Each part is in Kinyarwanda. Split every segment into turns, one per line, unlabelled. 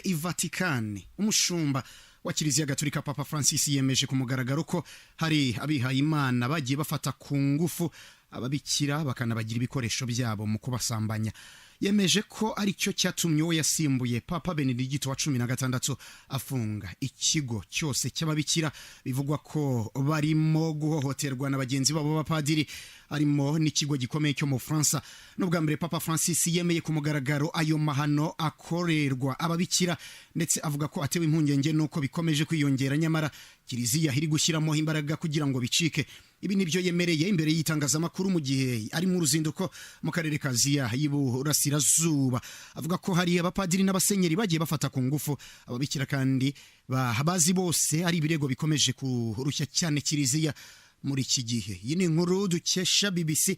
Vatikani umushumba wa Kiliziya Gatolika Papa Francis yemeje ku mugaragaro ko hari abihaye Imana bagiye bafata ku ngufu ababikira bakanabagira ibikoresho byabo mu kubasambanya. Yemeje ko ari cyo cyatumye we yasimbuye Papa Benedicto wa 16 afunga ikigo cyose cy'ababikira bivugwa ko barimo guhohoterwa na bagenzi babo b'abapadiri, arimo n'ikigo gikomeye cyo mu France. N'ubwa mbere Papa Francis yemeye ku mugaragaro ayo mahano akorerwa ababikira, ndetse avuga ko atewe impungenge nuko bikomeje kwiyongera, nyamara Kiliziya iri gushyiramo imbaraga kugira ngo bicike. Ibi nibyo yemereye imbere y'itangazamakuru mu gihe ari mu ruzinduko mu karere ka Aziya y'Iburasirazuba. Avuga ko hari abapadiri n'abasenyeri bagiye bafata ku ngufu ababikira, kandi bahabazi bose ari ibirego bikomeje kurushya cyane Kiliziya muri iki gihe. Iyi ni inkuru dukesha BBC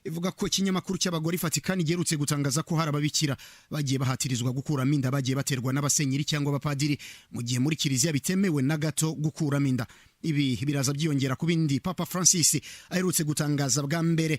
ivuga ko ikinyamakuru cy'abagore Vatikani giherutse gutangaza ko hari ababikira bagiye bahatirizwa gukuramo inda bagiye baterwa n'abasenyeri cyangwa abapadiri, mu gihe muri Kiliziya bitemewe na gato gukuramo inda. Ibi biraza byiyongera ku bindi Papa Francis aherutse gutangaza bwa mbere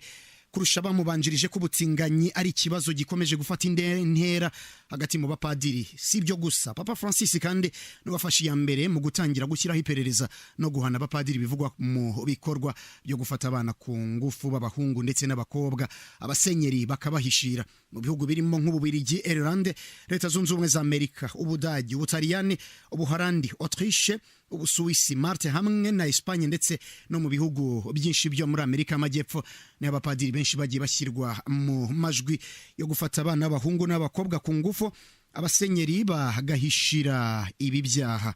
kurusha bamubanjirije ko ubutinganyi ari ikibazo gikomeje gufata intera hagati mu bapadiri. Si ibyo gusa, Papa Francis kandi n'uwafashe ya mbere mu gutangira gushyiraho iperereza no guhana abapadiri bivugwa mu bikorwa byo gufata abana ku ngufu b'abahungu ndetse n'abakobwa, abasenyeri bakabahishira. Mu bihugu birimo nk'Ububiligi, Irlande, Leta Zunze Ubumwe za Amerika, Ubudagi, Ubutaliyani, Ubuholandi, Autriche, Ubusuwisi, Malte hamwe na Espagne, ndetse no mu bihugu byinshi byo muri Amerika y'Amajyepfo, n'abapadiri benshi bagiye bashyirwa mu majwi yo gufata abana b'abahungu n'abakobwa ku ngufu, abasenyeri bagahishira ibi byaha.